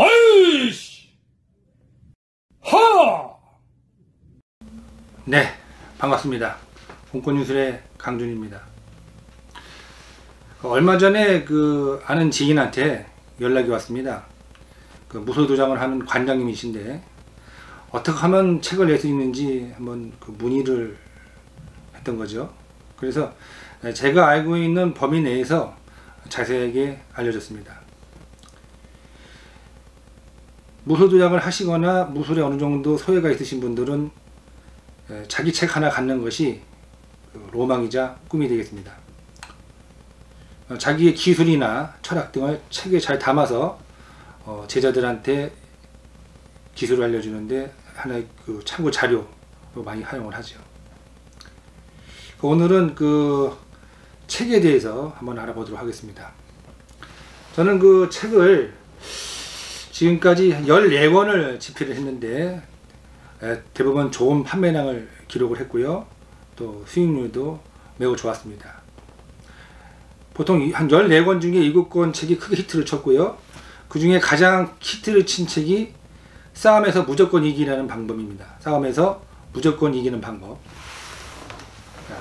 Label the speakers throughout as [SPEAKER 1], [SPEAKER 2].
[SPEAKER 1] 아이씨! 하! 네, 반갑습니다. 공권유술의 강준입니다. 얼마 전에 아는 지인한테 연락이 왔습니다. 무소도장을 하는 관장님이신데 어떻게 하면 책을 낼 수 있는지 한번 문의를 했던 거죠. 그래서 제가 알고 있는 범위 내에서 자세하게 알려줬습니다. 무소도장을 하시거나 무술에 어느 정도 소회가 있으신 분들은 자기 책 하나 갖는 것이 로망이자 꿈이 되겠습니다. 자기의 기술이나 철학 등을 책에 잘 담아서 제자들한테 기술을 알려주는데 하나의 참고 자료로 많이 활용을 하죠. 오늘은 책에 대해서 한번 알아보도록 하겠습니다. 저는 책을 지금까지 14권을 집필을 했는데 대부분 좋은 판매량을 기록을 했고요. 또 수익률도 매우 좋았습니다. 보통 한 14권 중에 7권 책이 크게 히트를 쳤고요. 그 중에 가장 히트를 친 책이 싸움에서 무조건 이기라는 방법입니다. 싸움에서 무조건 이기는 방법.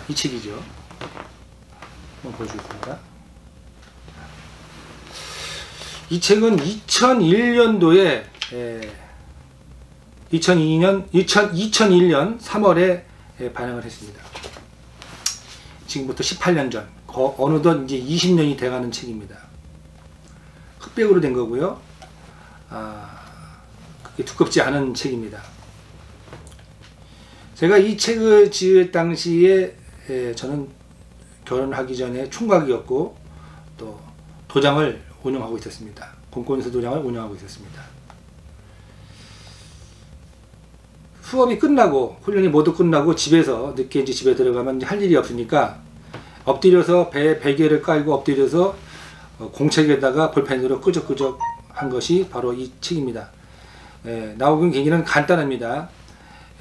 [SPEAKER 1] 이 책이죠. 한번 보여주겠습니다. 이 책은 2001년도에 2001년 3월에 발행을 했습니다. 지금부터 18년 전, 어느덧 이제 20년이 돼가는 책입니다. 흑백으로 된 거고요. 그렇게 두껍지 않은 책입니다. 제가 이 책을 지을 당시에 저는 결혼하기 전에 총각이었고 또 도장을 운영하고 있었습니다. 공권유술 도장을 운영하고 있었습니다. 수업이 끝나고 훈련이 모두 끝나고 집에서 늦게 이제 집에 들어가면 이제 할 일이 없으니까 엎드려서 배에 베개를 깔고 엎드려서 공책에다가 볼펜으로 끄적끄적 한 것이 바로 이 책입니다. 나오는 계기는 간단합니다.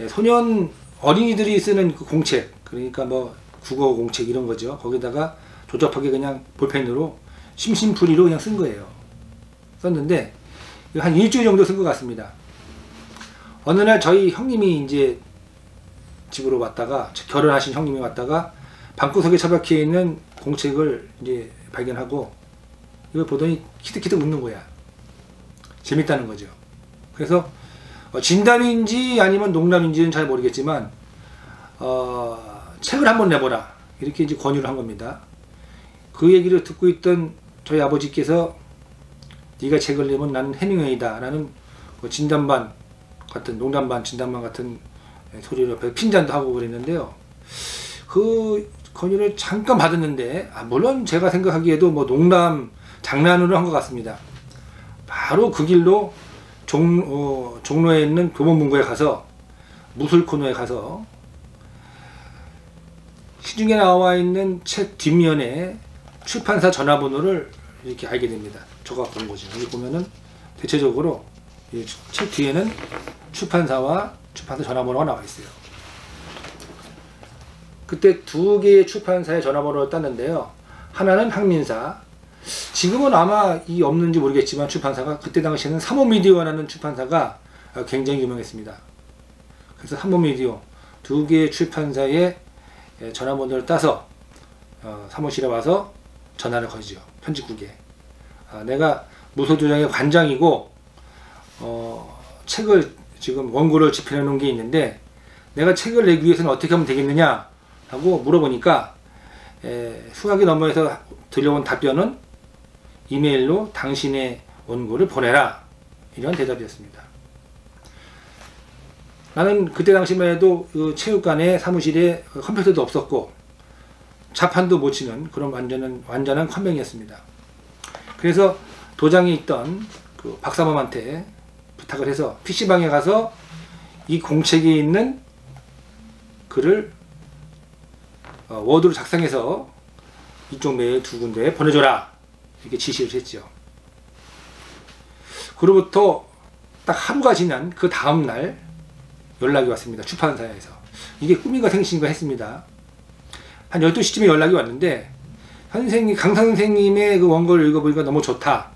[SPEAKER 1] 소년 어린이들이 쓰는 공책, 그러니까 뭐 국어 공책 이런 거죠. 거기다가 조잡하게 그냥 볼펜으로 심심풀이로 그냥 쓴 거예요. 썼는데 한 일주일 정도 쓴 것 같습니다. 어느 날 저희 형님이 이제 집으로 왔다가, 결혼하신 형님이 왔다가 방구석에 처박혀 있는 공책을 이제 발견하고 이걸 보더니 키득키득 웃는 거야. 재밌다는 거죠. 그래서 진담인지 아니면 농담인지는 잘 모르겠지만 책을 한번 내보라, 이렇게 이제 권유를 한 겁니다. 그 얘기를 듣고 있던 저희 아버지께서 네가 책을 내면 나는 해밍웨이다 라는 진담 반 같은, 농담 반 진담 반 같은 소리를 옆에 핀잔도 하고 그랬는데요. 그 권유를 잠깐 받았는데 물론 제가 생각하기에도 뭐 농담 장난으로 한 것 같습니다. 바로 그 길로 종로에 있는 교보문고에 가서 무술 코너에 가서 시중에 나와 있는 책 뒷면에 출판사 전화번호를 이렇게 알게 됩니다. 저가 본 거죠. 여기 보면은 대체적으로 책 뒤에는 출판사와 출판사 전화번호가 나와 있어요. 그때 두 개의 출판사의 전화번호를 땄는데요. 하나는 항민사, 지금은 아마 이 없는지 모르겠지만 출판사가, 그때 당시에는 삼호미디어라는 출판사가 굉장히 유명했습니다. 그래서 삼호미디어 두 개의 출판사의 전화번호를 따서 사무실에 와서 전화를 걸죠. 편집국에. 내가 무소도장의 관장이고 책을 지금 원고를 집필해 놓은 게 있는데 내가 책을 내기 위해서는 어떻게 하면 되겠느냐 하고 물어보니까 수학이 넘어에서 들려온 답변은 이메일로 당신의 원고를 보내라, 이런 대답이었습니다. 나는 그때 당시만 해도 체육관에 사무실에 컴퓨터도 없었고 자판도 못 치는 그런 완전한 컴맹이었습니다. 그래서 도장에 있던 박사범한테 부탁을 해서 PC방에 가서 이 공책에 있는 글을 워드로 작성해서 이쪽 메일 두 군데에 보내줘라, 이렇게 지시를 했죠. 그로부터 딱 하루가 지난 그 다음날 연락이 왔습니다. 출판사에서. 이게 꿈인가 생신인가 했습니다. 한 12시쯤에 연락이 왔는데 강 선생님의 그 원고를 읽어보니까 너무 좋다.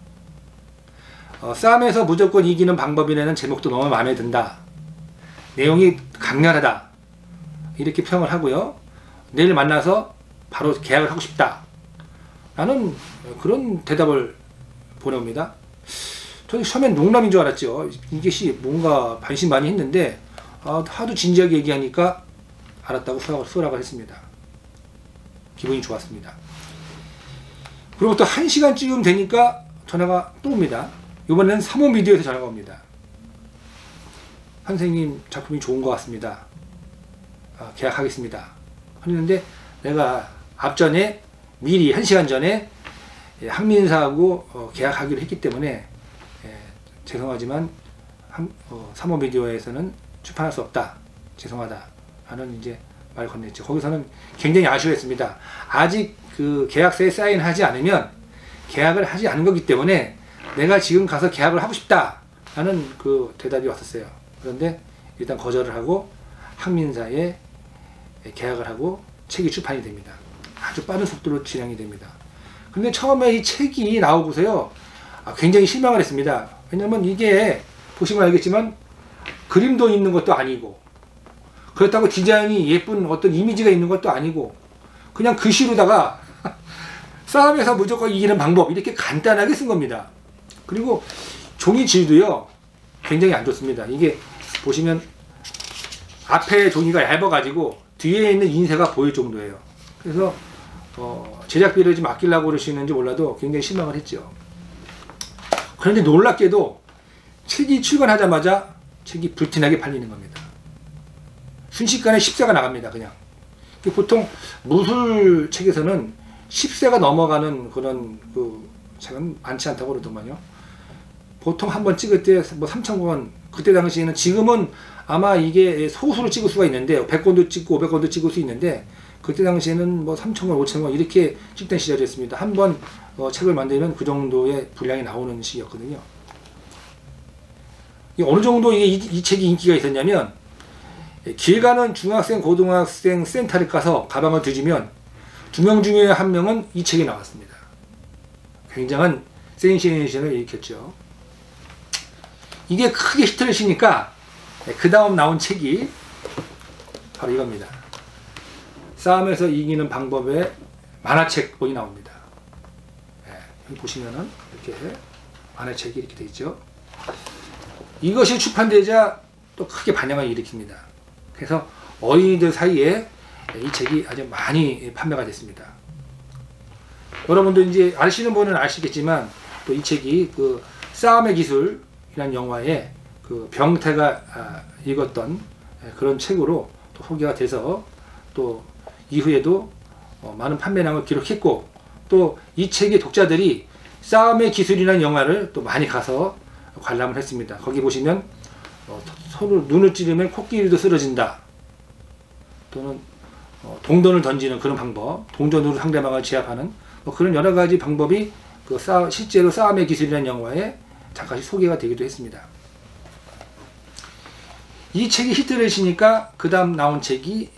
[SPEAKER 1] 싸움에서 무조건 이기는 방법이라는 제목도 너무 마음에 든다. 내용이 강렬하다. 이렇게 평을 하고요. 내일 만나서 바로 계약을 하고 싶다. 라는 그런 대답을 보내옵니다. 저는 처음엔 농담인 줄 알았죠. 이것이 뭔가 반신반의했는데 하도 진지하게 얘기하니까 알았다고 수락을 했습니다. 기분이 좋았습니다. 그리고 또 1시간쯤 되니까 전화가 또 옵니다. 이번에는 3호 미디어에서 전화가 옵니다. 선생님 작품이 좋은 것 같습니다. 계약하겠습니다. 했는데 내가 앞전에 미리 1시간 전에 항민사하고 계약하기로 했기 때문에 죄송하지만 3호 미디어에서는 출판할 수 없다. 죄송하다. 라는 이제 말을 건넸죠. 거기서는 굉장히 아쉬워했습니다. 아직 그 계약서에 사인하지 않으면 계약을 하지 않은 거기 때문에 내가 지금 가서 계약을 하고 싶다. 라는 그 대답이 왔었어요. 그런데 일단 거절을 하고 항민사에 계약을 하고 책이 출판이 됩니다. 아주 빠른 속도로 진행이 됩니다. 근데 처음에 이 책이 나오고서요, 굉장히 실망을 했습니다. 왜냐면 이게 보시면 알겠지만 그림도 있는 것도 아니고, 그렇다고 디자인이 예쁜 어떤 이미지가 있는 것도 아니고, 그냥 글씨로다가 싸움에서 무조건 이기는 방법 이렇게 간단하게 쓴 겁니다. 그리고 종이 질도요 굉장히 안 좋습니다. 이게 보시면 앞에 종이가 얇아가지고 뒤에 있는 인쇄가 보일 정도예요. 그래서 제작비를 좀 아끼려고 그러시는지 몰라도 굉장히 실망을 했죠. 그런데 놀랍게도 책이 출간하자마자 책이 불티나게 팔리는 겁니다. 순식간에 10세가 나갑니다. 그냥 보통 무술 책에서는 10세가 넘어가는 그런 그 책은 많지 않다고 그러더만요. 보통 한번 찍을 때 뭐 3,000권, 그때 당시에는, 지금은 아마 이게 소수로 찍을 수가 있는데 100권도 찍고 500권도 찍을 수 있는데, 그때 당시에는 뭐 3,000권, 5,000권 이렇게 찍던 시절이었습니다. 한 번 책을 만들면 그 정도의 분량이 나오는 시기였거든요. 어느 정도 이 책이 인기가 있었냐면, 길 가는 중학생, 고등학생 센터를 가서 가방을 뒤지면 2명 중에 1명은 이 책이 나왔습니다. 굉장한 센세이션을 일으켰죠. 이게 크게 히트를 치니까 그 다음 나온 책이 바로 이겁니다. 싸움에서 이기는 방법의 만화책본이 나옵니다. 여기 보시면은 이렇게 만화책이 이렇게 되어 있죠. 이것이 출판되자 또 크게 반향을 일으킵니다. 그래서 어린이들 사이에 이 책이 아주 많이 판매가 됐습니다. 여러분도 이제 아시는 분은 아시겠지만, 또 이 책이 그 싸움의 기술이라는 영화에 그 병태가 읽었던 그런 책으로 또 소개가 돼서 또 이후에도 많은 판매량을 기록했고, 또 이 책의 독자들이 싸움의 기술이라는 영화를 또 많이 가서 관람을 했습니다. 거기 보시면 서로 눈을 찌르면 코끼리도 쓰러진다, 또는 동전을 던지는 그런 방법, 동전으로 상대방을 제압하는 그런 여러 가지 방법이 그 실제로 싸움의 기술이라는 영화에 잠깐씩 소개가 되기도 했습니다. 이 책이 히트를 치니까 그 다음 나온 책이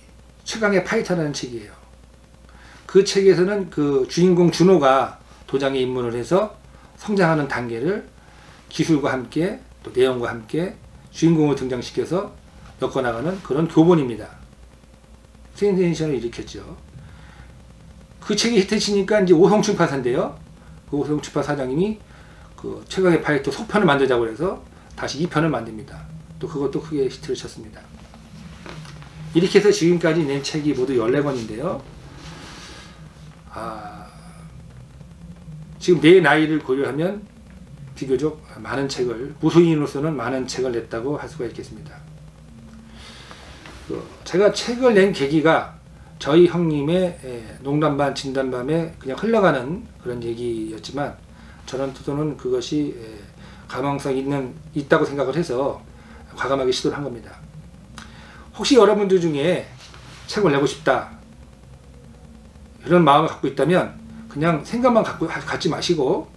[SPEAKER 1] 최강의 파이터라는 책이에요. 그 책에서는 그 주인공 준호가 도장에 입문을 해서 성장하는 단계를 기술과 함께 또 내용과 함께 주인공을 등장시켜서 엮어나가는 그런 교본입니다. 센세이션을 일으켰죠. 그 책이 히트치니까 이제 오성출판사인데요. 그 오성출판사장님이 그 최강의 파이터 속편을 만들자고 해서 다시 2편을 만듭니다. 또 그것도 크게 히트를 쳤습니다. 이렇게 해서 지금까지 낸 책이 모두 14권인데요. 지금 내 나이를 고려하면 비교적 많은 책을, 무술인으로서는 많은 책을 냈다고 할 수가 있겠습니다. 제가 책을 낸 계기가 저희 형님의 농담반 진담반에 그냥 흘러가는 그런 얘기였지만, 저는 그것이 가망성 있다고 생각을 해서 과감하게 시도를 한 겁니다. 혹시 여러분들 중에 책을 내고 싶다 이런 마음을 갖고 있다면 그냥 생각만 갖지 마시고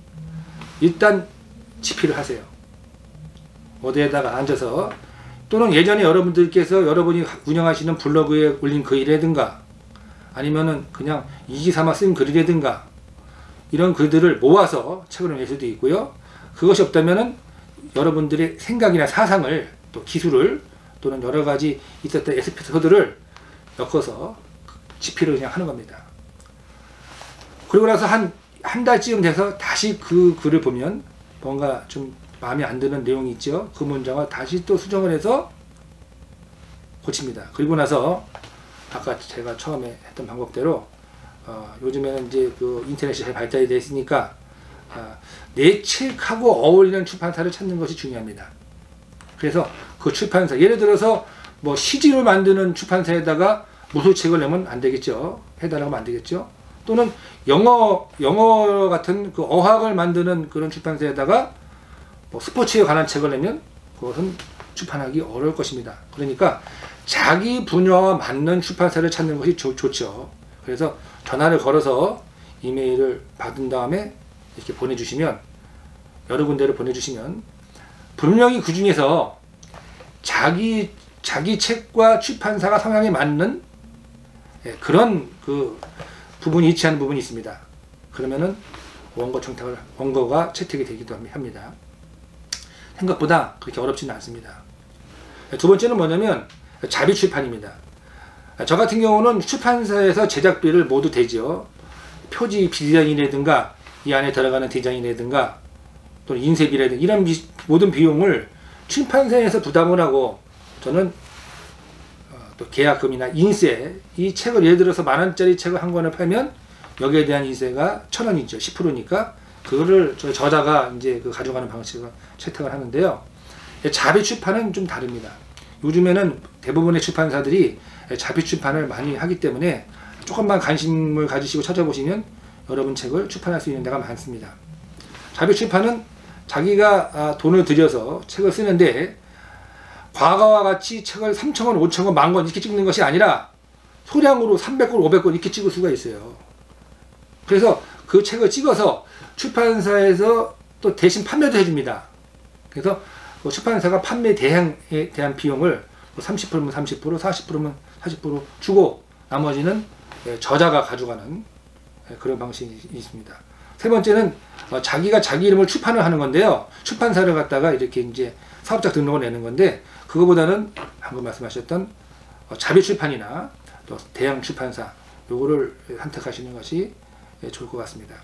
[SPEAKER 1] 일단 집필을 하세요. 어디에다가 앉아서, 또는 예전에 여러분들께서 여러분이 운영하시는 블로그에 올린 글이라든가, 아니면은 그냥 이기삼아 쓴 글이라든가, 이런 글들을 모아서 책을 낼 수도 있고요. 그것이 없다면은 여러분들의 생각이나 사상을 또 기술을 또는 여러 가지 있었던 에피소드를 엮어서 집필을 그냥 하는 겁니다. 그리고 나서 한 달쯤 돼서 다시 그 글을 보면 뭔가 좀 마음에 안 드는 내용이 있죠. 그 문장을 다시 또 수정을 해서 고칩니다. 그리고 나서 아까 제가 처음에 했던 방법대로 요즘에는 이제 그 인터넷이 잘 발달이 되어 있으니까 내 책하고 어울리는 출판사를 찾는 것이 중요합니다. 그래서 그 출판사, 예를 들어서 뭐 시집을 만드는 출판사에다가 무술책을 내면 안 되겠죠. 해달라고 하면 안 되겠죠. 또는 영어 같은 그 어학을 만드는 그런 출판사에다가 뭐 스포츠에 관한 책을 내면 그것은 출판하기 어려울 것입니다. 그러니까 자기 분야와 맞는 출판사를 찾는 것이 좋죠. 그래서 전화를 걸어서 이메일을 받은 다음에 이렇게 보내주시면, 여러 군데를 보내주시면 분명히 그 중에서 자기 책과 출판사가 성향에 맞는 그런 그 부분이 일치하는 부분이 있습니다. 그러면은 원고가 채택이 되기도 합니다. 생각보다 그렇게 어렵지는 않습니다. 두 번째는 뭐냐면 자비출판입니다. 저 같은 경우는 출판사에서 제작비를 모두 대죠. 표지 디자인이라든가 이 안에 들어가는 디자인이라든가 또는 인쇄비라든가 이런 모든 비용을 출판사에서 부담을 하고, 저는 또 계약금이나 인세, 이 책을 예를 들어서 10,000원짜리 책을 한 권을 팔면 여기에 대한 인세가 1,000원이죠. 10%니까 그거를 저자가 이제 그 가져가는 방식을 채택을 하는데요. 자비 출판은 좀 다릅니다. 요즘에는 대부분의 출판사들이 자비 출판을 많이 하기 때문에 조금만 관심을 가지시고 찾아보시면 여러분 책을 출판할 수 있는 데가 많습니다. 자비 출판은 자기가 돈을 들여서 책을 쓰는데 과거와 같이 책을 3,000권, 5,000권, 10,000권 이렇게 찍는 것이 아니라 소량으로 300권, 500권 이렇게 찍을 수가 있어요. 그래서 그 책을 찍어서 출판사에서 또 대신 판매도 해줍니다. 그래서 그 출판사가 판매 대행에 대한 비용을 30%면 30%, 40%면 40% 주고 나머지는 저자가 가져가는 그런 방식이 있습니다. 세 번째는 자기가 자기 이름을 출판을 하는 건데요. 출판사를 갖다가 이렇게 이제 사업자 등록을 내는 건데, 그거보다는 방금 말씀하셨던 자비출판이나 또 대형 출판사 요거를 선택하시는 것이 좋을 것 같습니다.